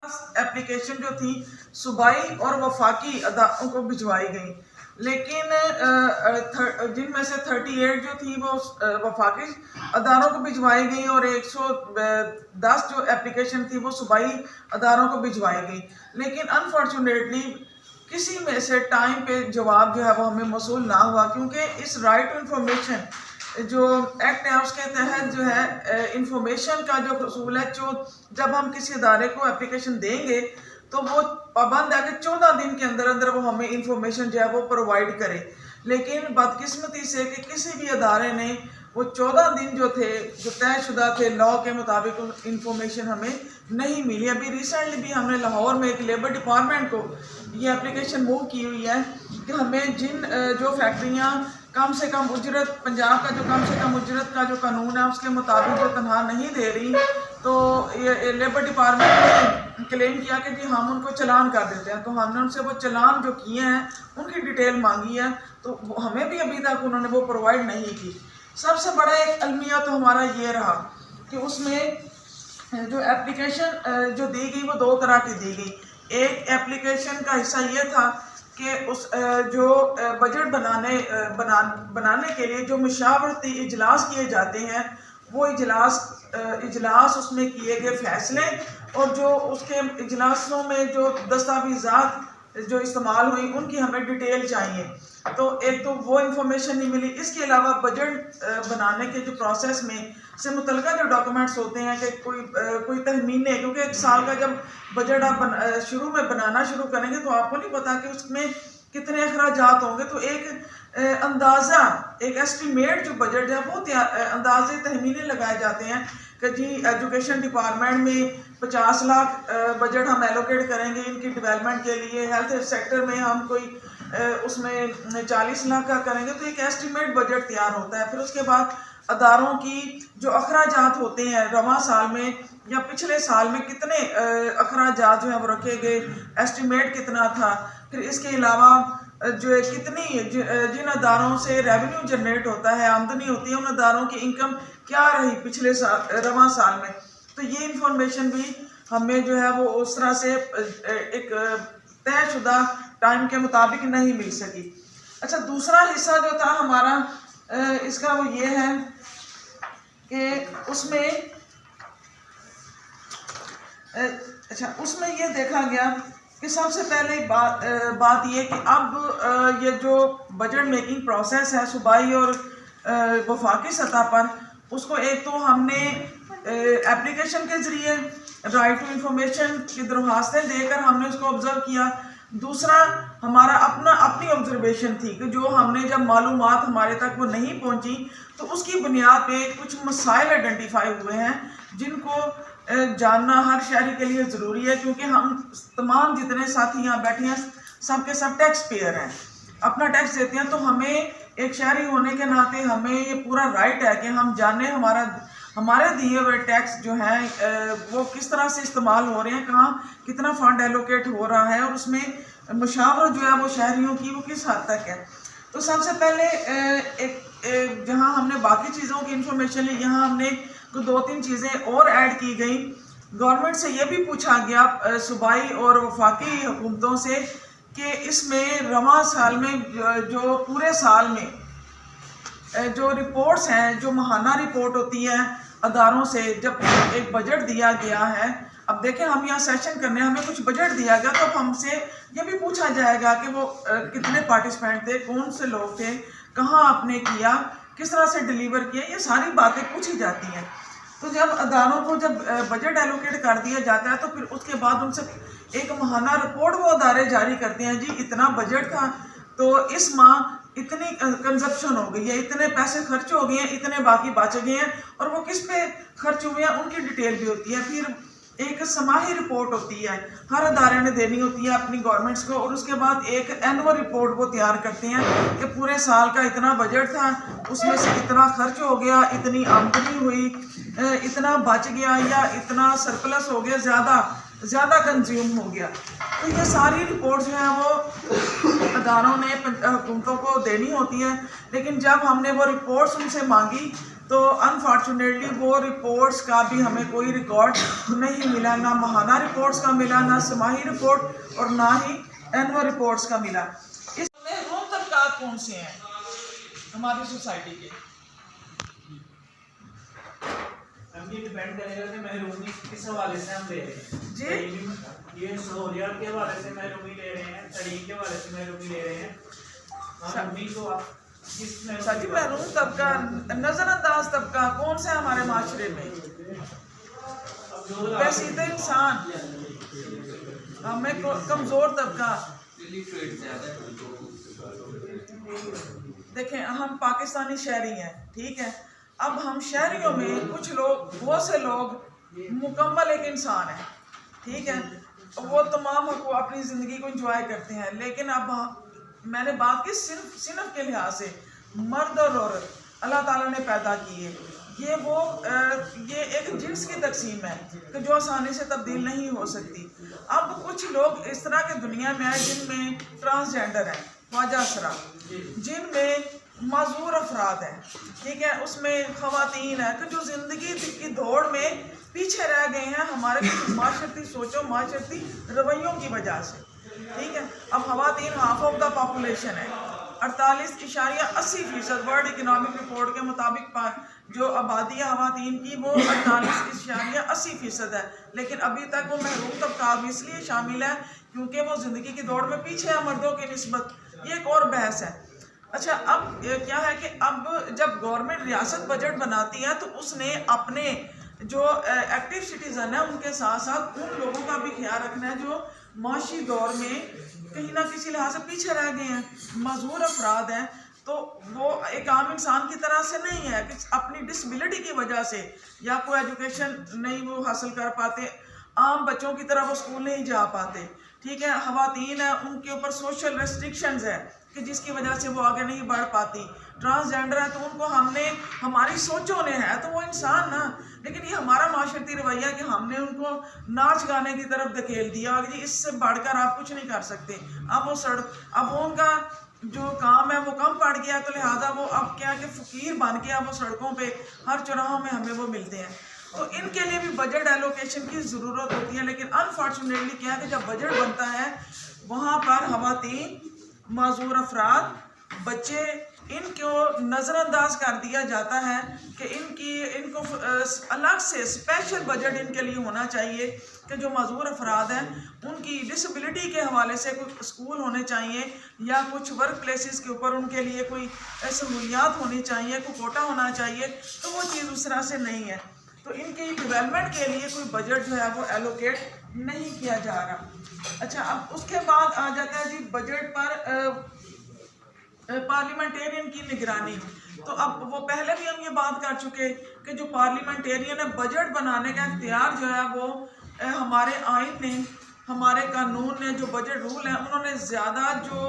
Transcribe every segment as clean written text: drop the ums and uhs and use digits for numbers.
Application جو تھی صوبائی اور وفاقی اداروں کو بھجوائی گئی، لیکن جن میں سے 38 جو تھی وہ وفاقی اداروں کو بھجوائی گئی اور 110 جو اپلیکیشن تھی وہ صوبائی اداروں کو بھجوائی گئی، لیکن انفارچونیٹلی کسی میں سے ٹائم پہ جواب جو ہے وہ ہمیں موصول نہ ہوا، کیونکہ اس رائٹ ٹو انفارمیشن جو ایکٹ ہے اس کے تحت جو ہے انفارمیشن کا جو حصول ہے، جب ہم کسی ادارے کو اپلیکیشن دیں گے تو وہ پابند ہے کہ 14 دن کے اندر اندر وہ ہمیں انفارمیشن جو ہے وہ پرووائڈ کرے، لیکن بدقسمتی سے کہ کسی بھی ادارے نے وہ 14 دن جو تھے جو طے شدہ تھے لا کے مطابق انفارمیشن ہمیں نہیں ملی۔ ابھی ریسنٹلی بھی ہم نے لاہور میں ایک لیبر ڈپارٹمنٹ کو یہ اپلیکیشن موو کی ہوئی ہے کہ ہمیں جن جو فیکٹریاں کم سے کم اجرت، پنجاب کا جو کم سے کم اجرت کا جو قانون ہے اس کے مطابق جو تنخواہ نہیں دے رہی، تو یہ لیبر ڈپارٹمنٹ نے کلیم کیا کہ جی ہم ان کو چلان کر دیتے ہیں، تو ہم نے ان سے وہ چلان جو کیے ہیں ان کی ڈیٹیل مانگی ہے، تو ہمیں بھی ابھی تک انہوں نے وہ پرووائڈ نہیں کی۔ سب سے بڑا ایک المیہ تو ہمارا یہ رہا کہ اس میں جو اپلیکیشن جو دی گئی وہ 2 طرح کی دی گئی۔ ایک اپلیکیشن کا حصہ یہ تھا کہ اس جو بجٹ بنانے کے لیے جو مشاورتی اجلاس کیے جاتے ہیں وہ اجلاس اس میں کیے گئے فیصلے اور جو اس کے اجلاسوں میں جو دستاویزات جو استعمال ہوئی ان کی ہمیں ڈیٹیل چاہیے، تو ایک تو وہ انفارمیشن نہیں ملی۔ اس کے علاوہ بجٹ بنانے کے جو پروسیس میں سے متعلقہ جو ڈاکومنٹس ہوتے ہیں کہ کوئی تخمینے، کیونکہ ایک سال کا جب بجٹ آپ شروع میں بنانا شروع کریں گے تو آپ کو نہیں پتا کہ اس میں کتنے اخراجات ہوں گے، تو ایک اندازہ، ایک ایسٹیمیٹ جو بجٹ ہے وہ اندازے تخمینے لگائے جاتے ہیں کہ جی ایجوکیشن ڈپارٹمنٹ میں 50 لاکھ بجٹ ہم ایلوکیٹ کریں گے ان کی ڈیولپمنٹ کے لیے، ہیلتھ سیکٹر میں ہم کوئی اس میں 40 لاکھ کا کریں گے، تو ایک ایسٹیمیٹ بجٹ تیار ہوتا ہے۔ پھر اس کے بعد اداروں کی جو اخراجات ہوتے ہیں رواں سال میں یا پچھلے سال میں کتنے اخراجات جو ہیں وہ رکھے گئے، ایسٹیمیٹ کتنا تھا، پھر اس کے علاوہ جو کتنی جن اداروں سے ریونیو جنریٹ ہوتا ہے، آمدنی ہوتی ہے، ان اداروں کی انکم کیا رہی پچھلے سال رواں سال میں، تو یہ انفارمیشن بھی ہمیں جو ہے وہ اس طرح سے ایک طے شدہ ٹائم کے مطابق نہیں مل سکی۔ اچھا، دوسرا حصہ جو تھا ہمارا اس کا وہ یہ ہے کہ اس میں یہ دیکھا گیا کہ سب سے پہلے بات یہ کہ اب یہ جو بجٹ میکنگ پروسیس ہے صوبائی اور وفاقی سطح پر، اس کو ایک تو ہم نے اپلیکیشن کے ذریعے رائٹ ٹو انفارمیشن کی درخواستیں دے کر ہم نے اس کو آبزرو کیا، دوسرا ہمارا اپنی آبزرویشن تھی کہ جو ہم نے جب معلومات ہمارے تک وہ نہیں پہنچی تو اس کی بنیاد پہ کچھ مسائل آئیڈینٹیفائی ہوئے ہیں جن کو جاننا ہر شہری کے لیے ضروری ہے، کیونکہ ہم تمام جتنے ساتھی یہاں بیٹھے ہیں سب کے سب ٹیکس پیئر ہیں، اپنا ٹیکس دیتے ہیں، تو ہمیں ایک شہری ہونے کے ناطے ہمیں یہ پورا رائٹ ہے کہ ہم جانیں ہمارے دیے ہوئے ٹیکس جو ہیں وہ کس طرح سے استعمال ہو رہے ہیں، کہاں کتنا فنڈ ایلوکیٹ ہو رہا ہے، اور اس میں مشاورت جو ہے وہ شہریوں کی وہ کس حد تک ہے۔ تو سب سے پہلے جہاں ہم نے باقی چیزوں کی انفارمیشن لی، یہاں ہم نے 2-3 چیزیں اور ایڈ کی گئیں۔ گورنمنٹ سے یہ بھی پوچھا گیا صوبائی اور وفاقی حکومتوں سے کہ اس میں رواں سال میں جو پورے سال میں جو رپورٹس ہیں، جو ماہانہ رپورٹ ہوتی ہے اداروں سے جب ایک بجٹ دیا گیا ہے، اب دیکھیں ہم یہاں سیشن کرنے ہمیں کچھ بجٹ دیا گیا تو ہم سے یہ بھی پوچھا جائے گا کہ وہ کتنے پارٹیسپینٹ تھے، کون سے لوگ تھے، کہاں آپ نے کیا، کس طرح سے ڈیلیور کیا، یہ ساری باتیں پوچھی جاتی ہیں۔ تو جب اداروں کو جب بجٹ ایلوکیٹ کر دیا جاتا ہے تو پھر اس کے بعد ان سے ایک ماہانہ رپورٹ وہ ادارے جاری کرتے ہیں، جی اتنا بجٹ تھا تو اس ماہ اتنی کنزپشن ہو گئی ہے، اتنے پیسے خرچ ہو گئے ہیں، اتنے باقی بچ گئے ہیں، اور وہ کس پہ خرچ ہوئے ہیں ان کی ڈیٹیل بھی ہوتی ہے۔ پھر ایک سماہی رپورٹ ہوتی ہے، ہر ادارے نے دینی ہوتی ہے اپنی گورنمنٹس کو، اور اس کے بعد ایک اینول رپورٹ وہ تیار کرتے ہیں کہ پورے سال کا اتنا بجٹ تھا، اس میں سے اتنا خرچ ہو گیا، اتنی آمدنی ہوئی، اتنا بچ گیا یا اتنا سرپلس ہو گیا، زیادہ کنزیوم ہو گیا۔ تو یہ ساری رپورٹ جو ہیں وہ اداروں نے حکومتوں کو دینی ہوتی ہیں، لیکن جب ہم نے وہ رپورٹس ان سے مانگی تو انفارچونیٹلی وہ رپورٹس کا بھی ہمیں کوئی ریکارڈ نہیں ملا، نہ ماہانہ رپورٹس کا ملا، نہ سماہی رپورٹ اور نہ ہی اینول رپورٹس کا ملا۔ اس میں محروم طبقات کون سے ہیں ہماری سوسائٹی کے؟ ہم یہ ڈیپینڈ کرے گا کہ محرومی کس حوالے سے ہم لے رہے ہیں۔ جی یہ سہولیات کے حوالے سے محرومی لے رہے ہیں، تعلیم کے حوالے سے محرومی لے رہے ہیں، محرومی کو آپ کس جی محروم طبقہ، نظر انداز طبقہ کون سا ہے ہمارے معاشرے میں؟ پیچیدہ انسان، ہمیں کمزور طبقہ۔ دیکھیں ہم پاکستانی شہری ہیں، ٹھیک ہے، اب ہم شہریوں میں کچھ لوگ، بہت سے لوگ مکمل ایک انسان ہیں، ٹھیک ہے، وہ تمام حقوق اپنی زندگی کو انجوائے کرتے ہیں، لیکن اب میں نے بات کی صنف کے لحاظ سے، مرد اور عورت اللہ تعالیٰ نے پیدا کیے، یہ ایک جنس کی تقسیم ہے کہ جو آسانی سے تبدیل نہیں ہو سکتی۔ اب کچھ لوگ اس طرح کی دنیا میں ہیں جن میں ٹرانسجینڈر ہیں، خواجہ اسرا، جن میں معذور افراد ہیں، ٹھیک ہے، اس میں خواتین ہیں کہ جو زندگی کی دوڑ میں پیچھے رہ گئے ہیں ہمارے معاشرتی سوچوں، معاشرتی رویوں کی وجہ سے، ٹھیک ہے۔ اب خواتین ہاف آف دا پاپولیشن ہے، 48.80% ورلڈ اکنامک رپورٹ کے مطابق جو آبادی ہے خواتین کی وہ 48.80% ہے، لیکن ابھی تک وہ محروم طبقات میں اس لیے شامل ہے کیونکہ وہ زندگی کی دوڑ میں پیچھے ہے مردوں کی نسبت۔ یہ ایک اور بحث ہے۔ اچھا، اب کیا ہے کہ اب جب گورنمنٹ ریاست بجٹ بناتی ہے تو اس نے اپنے جو ایکٹیو سٹیزن ہیں ان کے ساتھ ساتھ ان لوگوں کا بھی خیال رکھنا ہے جو معاشی دور میں کہیں نہ کسی لحاظ سے پیچھے رہ گئے ہیں، معذور افراد ہیں، تو وہ ایک عام انسان کی طرح سے نہیں ہے کہ اپنی ڈسبلٹی کی وجہ سے یا کوئی ایجوکیشن نہیں وہ حاصل کر پاتے، عام بچوں کی طرح وہ اسکول نہیں جا پاتے، ٹھیک ہے، خواتین ہیں ان کے اوپر سوشل ریسٹرکشنز ہیں کہ جس کی وجہ سے وہ آگے نہیں بڑھ پاتی، ٹرانسجینڈر ہے تو ان کو ہم نے، ہماری سوچوں نے ہے تو وہ انسان نا، لیکن یہ ہمارا معاشرتی رویہ کہ ہم نے ان کو ناچ گانے کی طرف دھکیل دیا کہ جی اس سے بڑھ کر آپ کچھ نہیں کر سکتے۔ اب اب ان کا جو کام ہے وہ کم پڑ گیا تو لہٰذا وہ اب کیا کہ فقیر بن کے اب وہ سڑکوں پہ ہر چوراہوں میں ہمیں وہ ملتے ہیں، تو ان کے لیے بھی بجٹ ایلوکیشن کی ضرورت ہوتی ہے، لیکن انفارچونیٹلی کیا ہے کہ جب بجٹ بنتا ہے وہاں پر خواتین، معذور افراد، بچے، ان کو نظر انداز کر دیا جاتا ہے کہ ان کو الگ سے اسپیشل بجٹ ان کے لیے ہونا چاہیے کہ جو معذور افراد ہیں ان کی ڈسبلٹی کے حوالے سے کوئی اسکول ہونے چاہیے یا کچھ ورک پلیسز کے اوپر ان کے لیے کوئی سہولیات ہونی چاہیے، کوئی کوٹا ہونا چاہیے، تو وہ چیز اس طرح سے نہیں ہے، تو ان کی ڈیولپمنٹ کے لیے کوئی بجٹ جو ہے وہ ایلوکیٹ نہیں کیا جا رہا۔ اچھا، اب اس کے بعد آ جاتا ہے جی بجٹ پر پارلیمنٹیرین کی نگرانی، تو اب وہ پہلے بھی ہم یہ بات کر چکے کہ جو پارلیمنٹیرین ہے بجٹ بنانے کا اختیار جو ہے وہ ہمارے آئین نے، ہمارے قانون نے، جو بجٹ رول ہیں انہوں نے زیادہ جو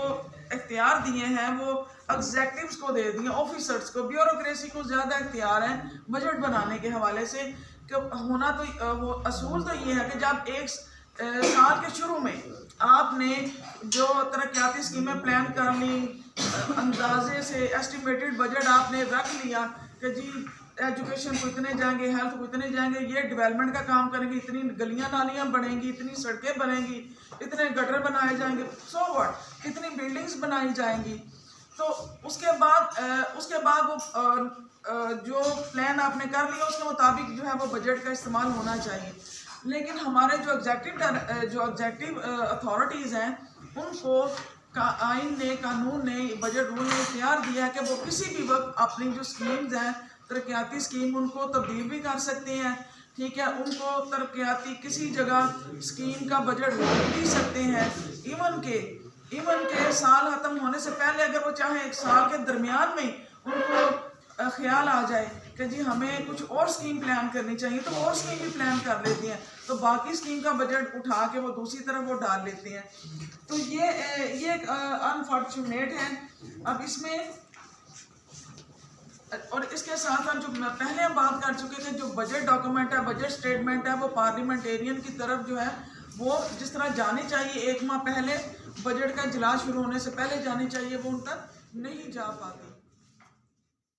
اختیار دیے ہیں وہ ایگزیکٹوز کو دے دیے، آفیسرز کو، بیوروکریسی کو زیادہ اختیار ہیں بجٹ بنانے کے حوالے سے، کہ ہونا تو وہ اصول تو یہ ہے کہ جب ایک سال کے شروع میں آپ نے جو ترقیاتی اسکیمیں پلان کر لی، اندازے سے ایسٹیمیٹڈ بجٹ آپ نے رکھ لیا کہ جی ایجوکیشن کو اتنے جائیں گے، ہیلتھ کو اتنے جائیں گے، یہ ڈیولپمنٹ کا کام کریں گے، اتنی گلیاں نالیاں بنیں گی، اتنی سڑکیں بنیں گی، اتنے گٹر بنائے جائیں گے، سو واٹ، اتنی بلڈنگز بنائی جائیں گی، تو اس کے بعد وہ جو پلان آپ نے کر لیا اس کے مطابق جو ہے وہ بجٹ کا استعمال ہونا چاہیے، لیکن ہمارے جو ایگزیکٹو اتھارٹیز ہیں ان کو آئین نے، قانون نے، بجٹ رول نے اختیار دیا ہے کہ وہ کسی بھی وقت اپنی جو اسکیمز ہیں ترقیاتی اسکیم ان کو تبدیل بھی کر سکتے ہیں، ٹھیک ہے، ان کو ترقیاتی کسی جگہ اسکیم کا بجٹ روک بھی سکتے ہیں، ایون کہ سال ختم ہونے سے پہلے اگر وہ چاہیں ایک سال کے درمیان میں ان کو خیال آ جائے کہ جی ہمیں کچھ اور اسکیم پلان کرنی چاہیے تو وہ اور اسکیم بھی پلان کر لیتے ہیں، تو باقی اسکیم کا بجٹ اٹھا کے وہ دوسری طرف وہ ڈال لیتے ہیں، تو یہ ایک انفارچونیٹ ہے۔ اب اس میں اور اس کے ساتھ ساتھ جو پہلے ہم بات کر چکے تھے جو بجٹ ڈاکومنٹ ہے، بجٹ سٹیٹمنٹ ہے، وہ پارلیمنٹیرین کی طرف جو ہے وہ جس طرح جانی چاہیے ایک ماہ پہلے، بجٹ کا اجلاس شروع ہونے سے پہلے جانی چاہیے، وہ ان تک نہیں جا پاتی۔